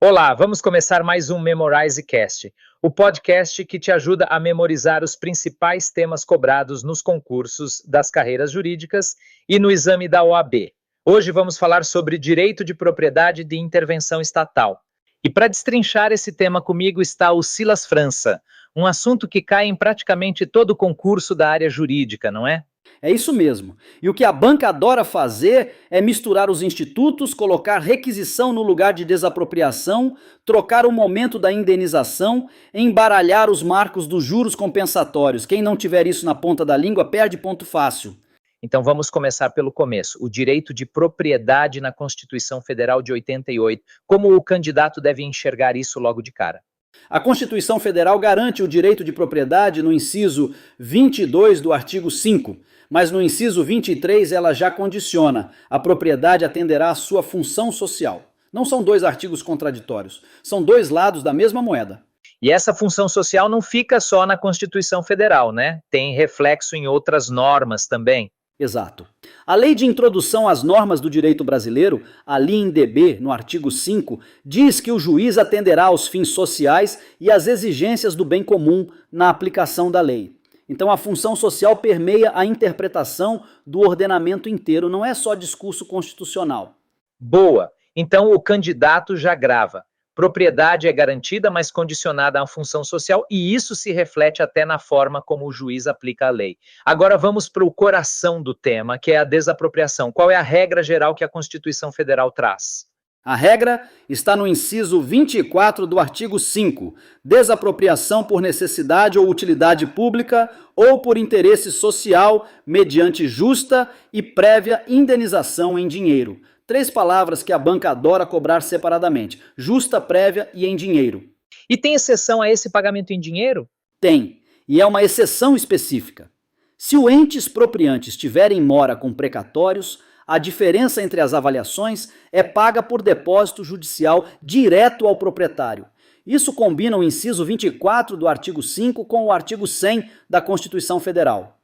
Olá, vamos começar mais um MemorizeCast, o podcast que te ajuda a memorizar os principais temas cobrados nos concursos das carreiras jurídicas e no exame da OAB. Hoje vamos falar sobre direito de propriedade de intervenção estatal. E para destrinchar esse tema comigo está o Silas França, um assunto que cai em praticamente todo concurso da área jurídica, não é? É isso mesmo. E o que a banca adora fazer é misturar os institutos, colocar requisição no lugar de desapropriação, trocar o momento da indenização, embaralhar os marcos dos juros compensatórios. Quem não tiver isso na ponta da língua perde ponto fácil. Então vamos começar pelo começo. O direito de propriedade na Constituição Federal de 88. Como o candidato deve enxergar isso logo de cara? A Constituição Federal garante o direito de propriedade no inciso 22 do artigo 5, mas no inciso 23 ela já condiciona: a propriedade atenderá à sua função social. Não são dois artigos contraditórios, são dois lados da mesma moeda. E essa função social não fica só na Constituição Federal, né? Tem reflexo em outras normas também. Exato. A Lei de Introdução às Normas do Direito Brasileiro, a LINDB, no artigo 5, diz que o juiz atenderá aos fins sociais e às exigências do bem comum na aplicação da lei. Então a função social permeia a interpretação do ordenamento inteiro, não é só discurso constitucional. Boa! Então o candidato já grava. Propriedade é garantida, mas condicionada à função social, e isso se reflete até na forma como o juiz aplica a lei. Agora vamos para o coração do tema, que é a desapropriação. Qual é a regra geral que a Constituição Federal traz? A regra está no inciso 24 do artigo 5, desapropriação por necessidade ou utilidade pública ou por interesse social mediante justa e prévia indenização em dinheiro. 3 palavras que a banca adora cobrar separadamente: justa, prévia e em dinheiro. E tem exceção a esse pagamento em dinheiro? Tem, e é uma exceção específica. Se o ente expropriante estiver em mora com precatórios, a diferença entre as avaliações é paga por depósito judicial direto ao proprietário. Isso combina o inciso 24 do artigo 5 com o artigo 100 da Constituição Federal.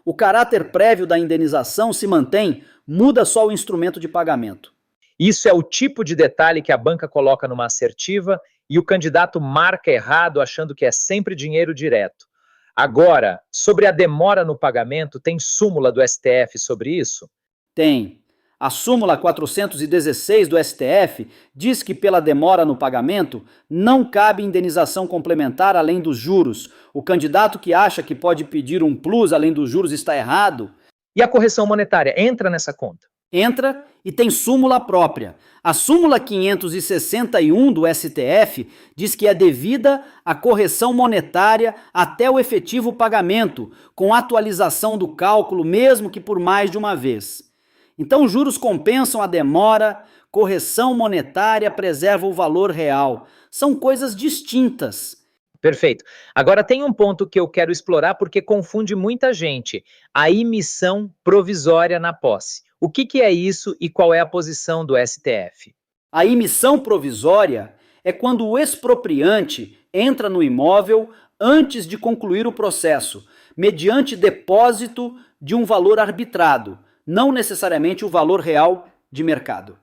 O caráter prévio da indenização se mantém, muda só o instrumento de pagamento. Isso é o tipo de detalhe que a banca coloca numa assertiva e o candidato marca errado achando que é sempre dinheiro direto. Agora, sobre a demora no pagamento, tem súmula do STF sobre isso? Tem. A súmula 416 do STF diz que pela demora no pagamento não cabe indenização complementar além dos juros. O candidato que acha que pode pedir um plus além dos juros está errado. E a correção monetária entra nessa conta? Entra e tem súmula própria. A súmula 561 do STF diz que é devida a correção monetária até o efetivo pagamento, com atualização do cálculo, mesmo que por mais de uma vez. Então, juros compensam a demora, correção monetária preserva o valor real. São coisas distintas. Perfeito. Agora tem um ponto que eu quero explorar porque confunde muita gente: a emissão provisória na posse. O que é isso e qual é a posição do STF? A emissão provisória é quando o expropriante entra no imóvel antes de concluir o processo, mediante depósito de um valor arbitrado, não necessariamente o valor real de mercado.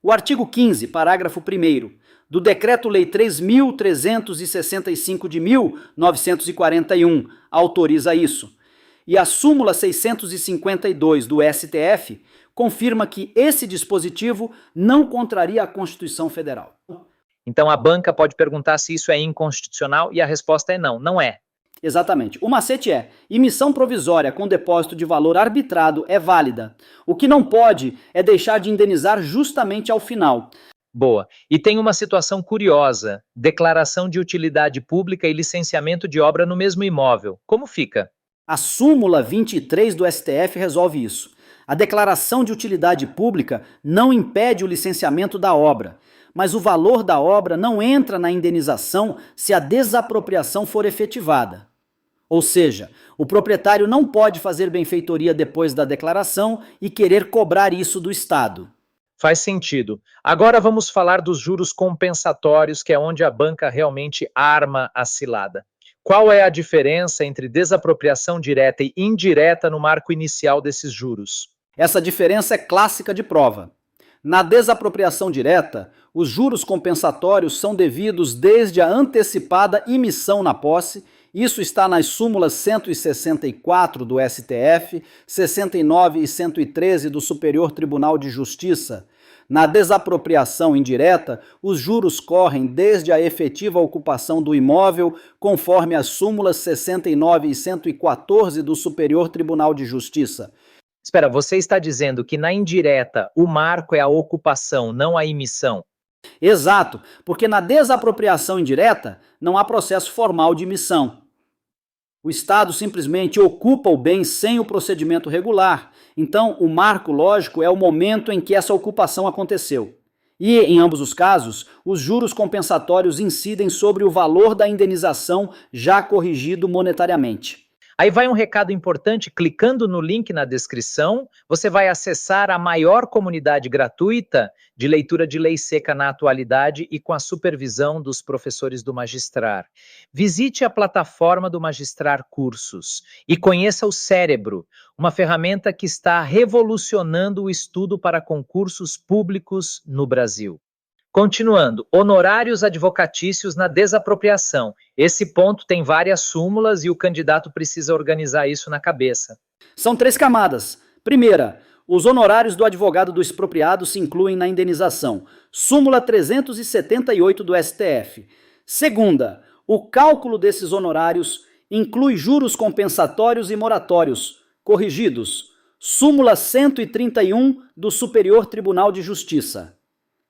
O artigo 15, parágrafo 1º, do Decreto-Lei 3.365 de 1941, autoriza isso. E a súmula 652 do STF confirma que esse dispositivo não contraria a Constituição Federal. Então a banca pode perguntar se isso é inconstitucional e a resposta é não, não é. Exatamente. O macete é: emissão provisória com depósito de valor arbitrado é válida. O que não pode é deixar de indenizar justamente ao final. Boa. E tem uma situação curiosa: declaração de utilidade pública e licenciamento de obra no mesmo imóvel. Como fica? A súmula 23 do STF resolve isso. A declaração de utilidade pública não impede o licenciamento da obra, mas o valor da obra não entra na indenização se a desapropriação for efetivada. Ou seja, o proprietário não pode fazer benfeitoria depois da declaração e querer cobrar isso do Estado. Faz sentido. Agora vamos falar dos juros compensatórios, que é onde a banca realmente arma a cilada. Qual é a diferença entre desapropriação direta e indireta no marco inicial desses juros? Essa diferença é clássica de prova. Na desapropriação direta, Os juros compensatórios são devidos desde a antecipada emissão na posse. Isso está nas súmulas 164 do STF, 69 e 113 do Superior Tribunal de Justiça. Na desapropriação indireta, os juros correm desde a efetiva ocupação do imóvel, conforme as súmulas 69 e 114 do Superior Tribunal de Justiça. Espera, você está dizendo que na indireta o marco é a ocupação, não a emissão? Exato, porque na desapropriação indireta não há processo formal de emissão. O Estado simplesmente ocupa o bem sem o procedimento regular. Então, o marco lógico é o momento em que essa ocupação aconteceu. E, em ambos os casos, os juros compensatórios incidem sobre o valor da indenização já corrigido monetariamente. Aí vai um recado importante, clicando no link na descrição, você vai acessar a maior comunidade gratuita de leitura de lei seca na atualidade e com a supervisão dos professores do Magistrar. Visite a plataforma do Magistrar Cursos e conheça o Cérebro, uma ferramenta que está revolucionando o estudo para concursos públicos no Brasil. Continuando, honorários advocatícios na desapropriação. Esse ponto tem várias súmulas e o candidato precisa organizar isso na cabeça. São 3 camadas. Primeira, os honorários do advogado do expropriado se incluem na indenização. Súmula 378 do STF. Segunda, o cálculo desses honorários inclui juros compensatórios e moratórios, corrigidos. Súmula 131 do Superior Tribunal de Justiça.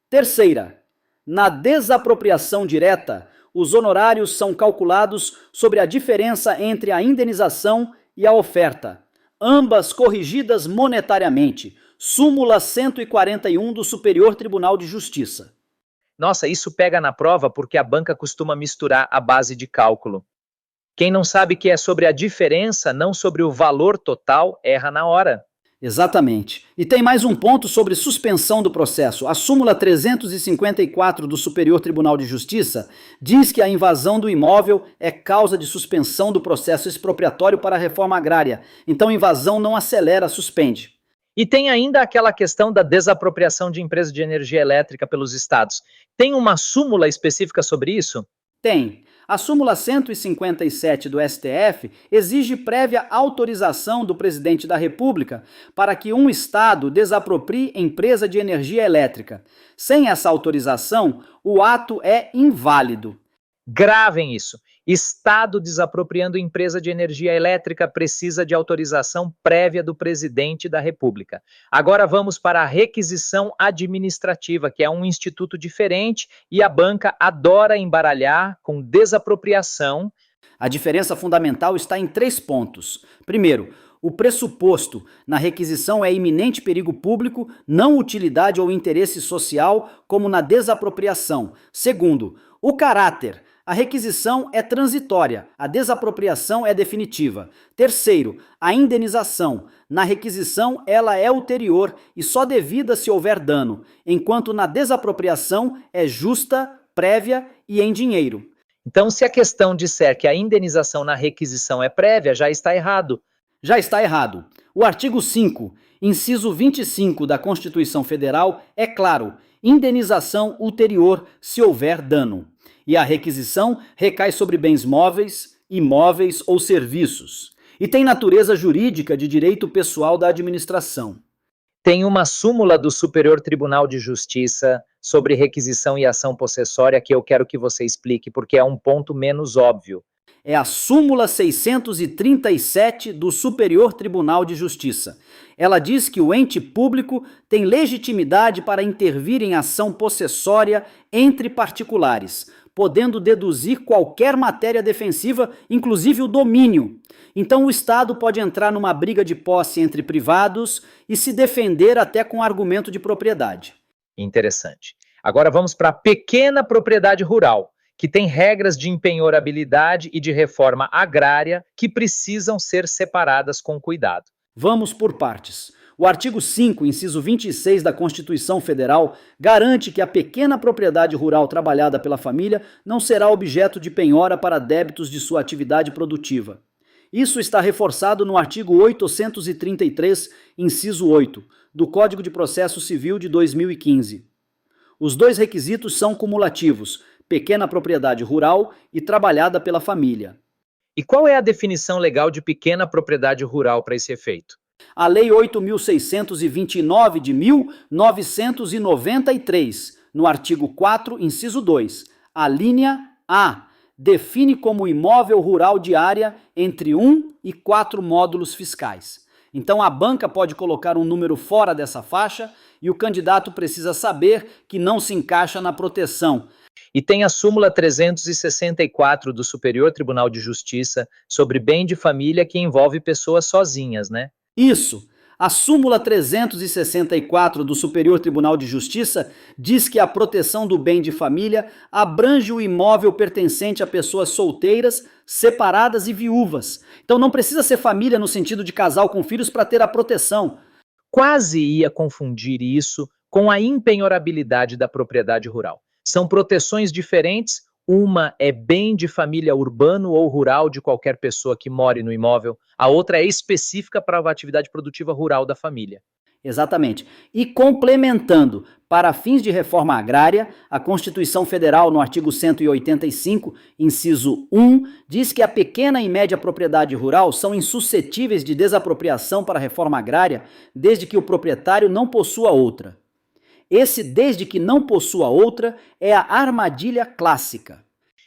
Terceira, na desapropriação direta, os honorários são calculados sobre a diferença entre a indenização e a oferta, ambas corrigidas monetariamente. Súmula 141 do Superior Tribunal de Justiça. Nossa, isso pega na prova porque a banca costuma misturar a base de cálculo. Quem não sabe que é sobre a diferença, não sobre o valor total, erra na hora. Exatamente. E tem mais um ponto sobre suspensão do processo. A súmula 354 do Superior Tribunal de Justiça diz que a invasão do imóvel é causa de suspensão do processo expropriatório para a reforma agrária. Então, invasão não acelera, suspende. E tem ainda aquela questão da desapropriação de empresas de energia elétrica pelos estados. Tem uma súmula específica sobre isso? Tem. A súmula 157 do STF exige prévia autorização do presidente da República para que um Estado desaproprie empresa de energia elétrica. Sem essa autorização, o ato é inválido. Gravem isso. Estado desapropriando empresa de energia elétrica precisa de autorização prévia do presidente da República. Agora vamos para a requisição administrativa, que é um instituto diferente e a banca adora embaralhar com desapropriação. A diferença fundamental está em 3 pontos. Primeiro, o pressuposto na requisição é iminente perigo público, não utilidade ou interesse social, como na desapropriação. Segundo, o caráter. A requisição é transitória, a desapropriação é definitiva. Terceiro, a indenização. Na requisição, ela é ulterior e só devida se houver dano, enquanto na desapropriação é justa, prévia e em dinheiro. Então, se a questão disser que a indenização na requisição é prévia, já está errado. Já está errado. O artigo 5, inciso 25 da Constituição Federal é claro: indenização ulterior se houver dano. E a requisição recai sobre bens móveis, imóveis ou serviços. E tem natureza jurídica de direito pessoal da administração. Tem uma súmula do Superior Tribunal de Justiça sobre requisição e ação possessória que eu quero que você explique, porque é um ponto menos óbvio. É a súmula 637 do Superior Tribunal de Justiça. Ela diz que o ente público tem legitimidade para intervir em ação possessória entre particulares, podendo deduzir qualquer matéria defensiva, inclusive o domínio. Então o Estado pode entrar numa briga de posse entre privados e se defender até com argumento de propriedade. Interessante. Agora vamos para a pequena propriedade rural, que tem regras de empenhorabilidade e de reforma agrária que precisam ser separadas com cuidado. Vamos por partes. O artigo 5, inciso 26 da Constituição Federal garante que a pequena propriedade rural trabalhada pela família não será objeto de penhora para débitos de sua atividade produtiva. Isso está reforçado no artigo 833, inciso 8, do Código de Processo Civil de 2015. Os dois requisitos são cumulativos: pequena propriedade rural e trabalhada pela família. E qual é a definição legal de pequena propriedade rural para esse efeito? A Lei 8.629 de 1993, no artigo 4, inciso 2, a linha A, define como imóvel rural de área entre 1 e 4 módulos fiscais. Então a banca pode colocar um número fora dessa faixa e o candidato precisa saber que não se encaixa na proteção. E tem a súmula 364 do Superior Tribunal de Justiça sobre bem de família que envolve pessoas sozinhas, né? Isso. A súmula 364 do Superior Tribunal de Justiça diz que a proteção do bem de família abrange o imóvel pertencente a pessoas solteiras, separadas e viúvas. Então não precisa ser família no sentido de casal com filhos para ter a proteção. Quase ia confundir isso com a impenhorabilidade da propriedade rural. São proteções diferentes. Uma é bem de família urbano ou rural de qualquer pessoa que more no imóvel. A outra é específica para a atividade produtiva rural da família. Exatamente. E complementando, para fins de reforma agrária, a Constituição Federal, no artigo 185, inciso 1, diz que a pequena e média propriedade rural são insuscetíveis de desapropriação para a reforma agrária, desde que o proprietário não possua outra. Esse desde que não possua outra é a armadilha clássica.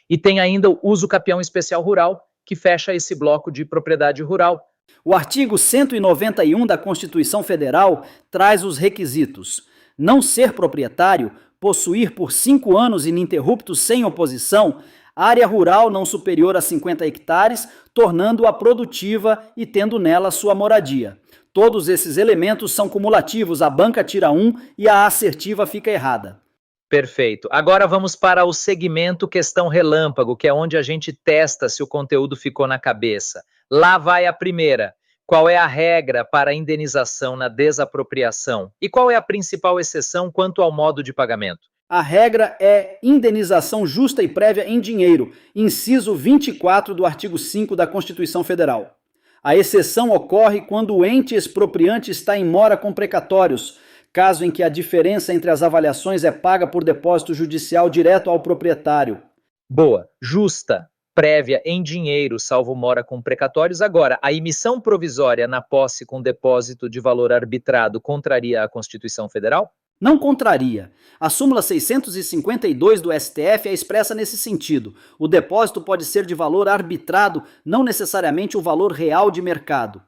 E tem ainda o uso capião especial rural, que fecha esse bloco de propriedade rural. O artigo 191 da Constituição Federal traz os requisitos: não ser proprietário, possuir por 5 anos ininterruptos sem oposição, área rural não superior a 50 hectares, tornando-a produtiva e tendo nela sua moradia. Todos esses elementos são cumulativos, a banca tira um e a assertiva fica errada. Perfeito. Agora vamos para o segmento questão relâmpago, que é onde a gente testa se o conteúdo ficou na cabeça. Lá vai a primeira. Qual é a regra para a indenização na desapropriação? E qual é a principal exceção quanto ao modo de pagamento? A regra é indenização justa e prévia em dinheiro, inciso 24 do artigo 5 da Constituição Federal. A exceção ocorre quando o ente expropriante está em mora com precatórios, caso em que a diferença entre as avaliações é paga por depósito judicial direto ao proprietário. Boa. Justa, prévia em dinheiro, salvo mora com precatórios. Agora, a emissão provisória na posse com depósito de valor arbitrado contraria a Constituição Federal? Não contraria. A súmula 652 do STF é expressa nesse sentido. O depósito pode ser de valor arbitrado, não necessariamente o valor real de mercado.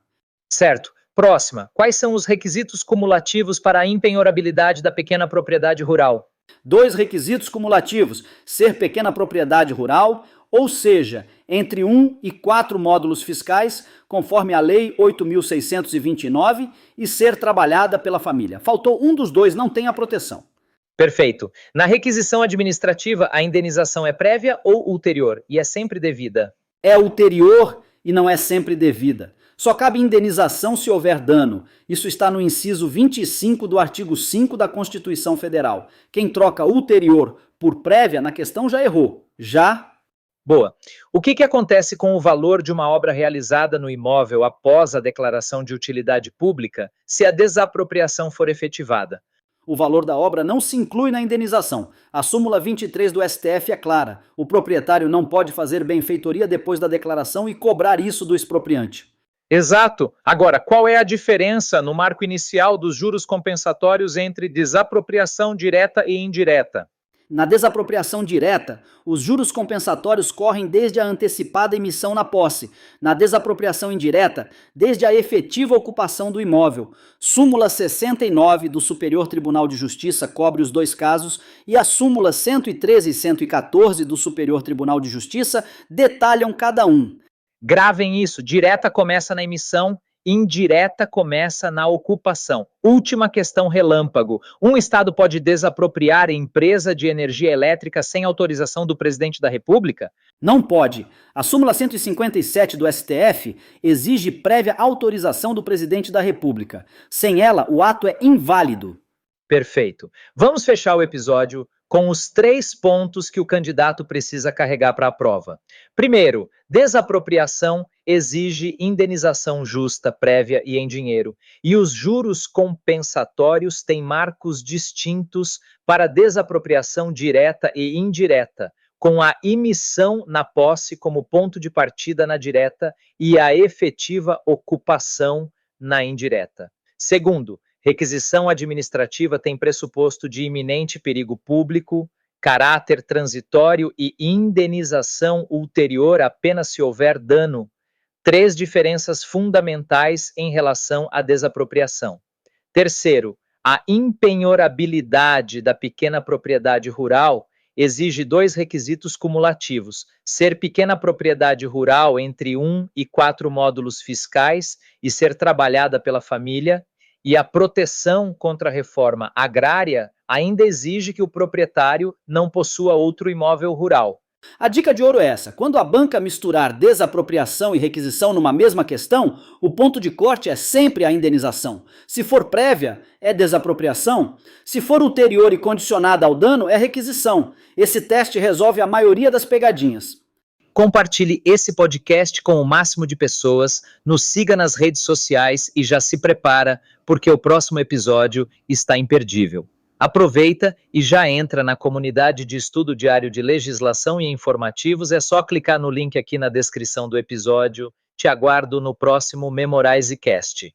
Certo. Próxima. Quais são os requisitos cumulativos para a impenhorabilidade da pequena propriedade rural? 2 requisitos cumulativos: ser pequena propriedade rural, ou seja, entre 1 e 4 módulos fiscais, conforme a Lei 8.629, e ser trabalhada pela família. Faltou um dos dois, não tem a proteção. Perfeito. Na requisição administrativa, a indenização é prévia ou ulterior? E é sempre devida? É ulterior e não é sempre devida. Só cabe indenização se houver dano. Isso está no inciso 25 do artigo 5 da Constituição Federal. Quem troca ulterior por prévia na questão já errou. Boa. O que acontece com o valor de uma obra realizada no imóvel após a declaração de utilidade pública se a desapropriação for efetivada? O valor da obra não se inclui na indenização. A súmula 23 do STF é clara. O proprietário não pode fazer benfeitoria depois da declaração e cobrar isso do expropriante. Exato. Agora, qual é a diferença no marco inicial dos juros compensatórios entre desapropriação direta e indireta? Na desapropriação direta, os juros compensatórios correm desde a antecipada emissão na posse. Na desapropriação indireta, desde a efetiva ocupação do imóvel. Súmula 69 do Superior Tribunal de Justiça cobre os dois casos e as súmulas 113 e 114 do Superior Tribunal de Justiça detalham cada um. Gravem isso. Direta começa na emissão, indireta começa na ocupação. Última questão relâmpago. Um Estado pode desapropriar empresa de energia elétrica sem autorização do presidente da República? Não pode. A súmula 157 do STF exige prévia autorização do presidente da República. Sem ela, o ato é inválido. Perfeito. Vamos fechar o episódio com os 3 pontos que o candidato precisa carregar para a prova. Primeiro, desapropriação exige indenização justa, prévia e em dinheiro, e os juros compensatórios têm marcos distintos para desapropriação direta e indireta, com a imissão na posse como ponto de partida na direta e a efetiva ocupação na indireta. Segundo, requisição administrativa tem pressuposto de iminente perigo público, caráter transitório e indenização ulterior apenas se houver dano. Três diferenças fundamentais em relação à desapropriação. Terceiro, a impenhorabilidade da pequena propriedade rural exige dois requisitos cumulativos: ser pequena propriedade rural entre 1 e 4 módulos fiscais e ser trabalhada pela família, e a proteção contra a reforma agrária ainda exige que o proprietário não possua outro imóvel rural. A dica de ouro é essa: quando a banca misturar desapropriação e requisição numa mesma questão, o ponto de corte é sempre a indenização. Se for prévia, é desapropriação. Se for ulterior e condicionada ao dano, é requisição. Esse teste resolve a maioria das pegadinhas. Compartilhe esse podcast com o máximo de pessoas, nos siga nas redes sociais e já se prepara, porque o próximo episódio está imperdível. Aproveita e já entra na comunidade de estudo diário de legislação e informativos. É só clicar no link aqui na descrição do episódio. Te aguardo no próximo Memorize Cast.